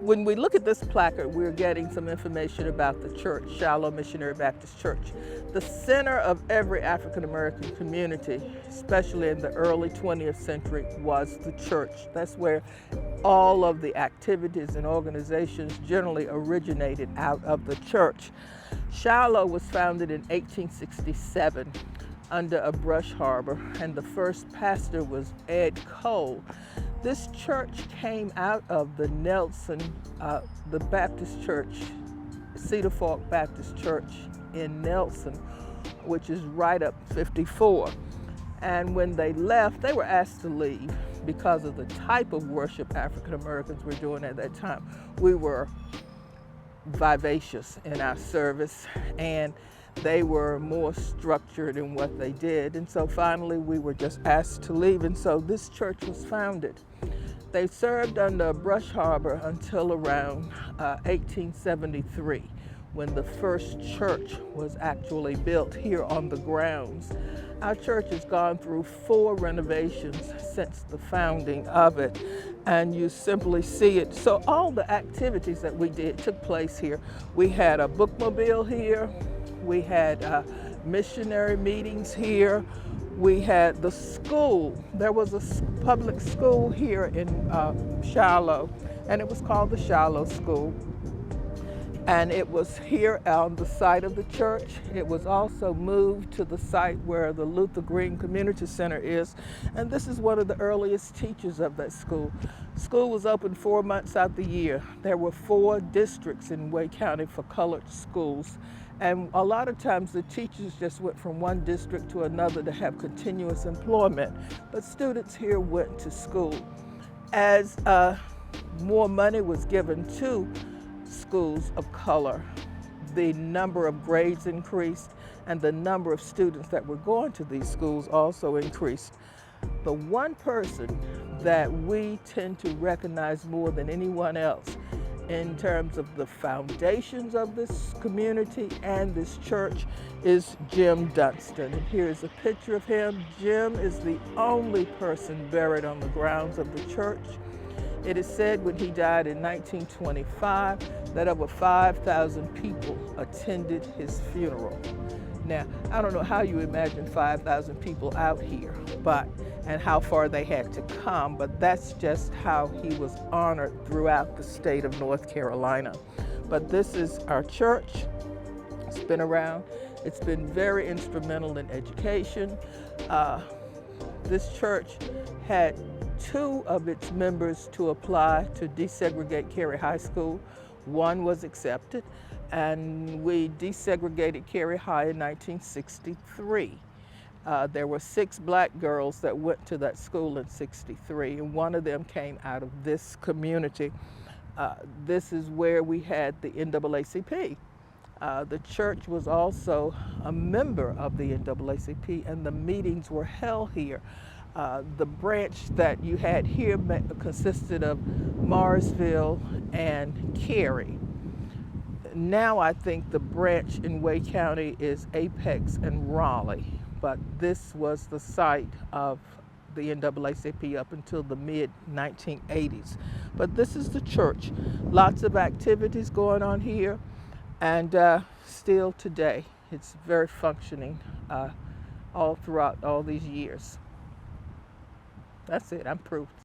When we look at this placard, we're getting some information about the church, Shiloh Missionary Baptist Church. The center of every African American community, especially in the early 20th century, was the church. That's where all of the activities and organizations generally originated out of the church. Shiloh was founded in 1867 under a brush harbor, and the first pastor was Ed Cole. This church came out of the the Baptist church, Cedar Fork Baptist Church in Nelson, which is right up 54. And when they left, they were asked to leave because of the type of worship African Americans were doing at that time. We were vivacious in our service, and they were more structured in what they did. And so finally we were just asked to leave, and so this church was founded. They served under a brush harbor until around 1873, when the first church was actually built here on the grounds. Our church has gone through 4 renovations since the founding of it, and you simply see it. So all the activities that we did took place here. We had a bookmobile here, we had missionary meetings here, we had the school. There was a public school here in Shiloh, and it was called the Shiloh School. And it was here on the site of the church. It was also moved to the site where the Luther Green Community Center is. And this is one of the earliest teachers of that school. School was open 4 months out the year. There were 4 districts in Wake County for colored schools. And a lot of times the teachers just went from one district to another to have continuous employment. But students here went to school. As more money was given to schools of color, the number of grades increased, and the number of students that were going to these schools also increased. The one person that we tend to recognize more than anyone else in terms of the foundations of this community and this church is Jim Dunston. And here's a picture of him. Jim is the only person buried on the grounds of the church. It is said when he died in 1925 that over 5,000 people attended his funeral. Now, I don't know how you imagine 5,000 people out here, and how far they had to come, but that's just how he was honored throughout the state of North Carolina. But this is our church. It's been around. It's been very instrumental in education. This church had 2 of its members to apply to desegregate Cary High School. 1 was accepted, and we desegregated Cary High in 1963. There were 6 black girls that went to that school in '63, and one of them came out of this community. This is where we had the NAACP. The church was also a member of the NAACP, and the meetings were held here. The branch that you had here consisted of Morrisville and Cary. Now I think the branch in Wake County is Apex and Raleigh, but this was the site of the NAACP up until the mid-1980s. But this is the church. Lots of activities going on here, and still today it's very functioning all throughout all these years. That's it, I'm proof.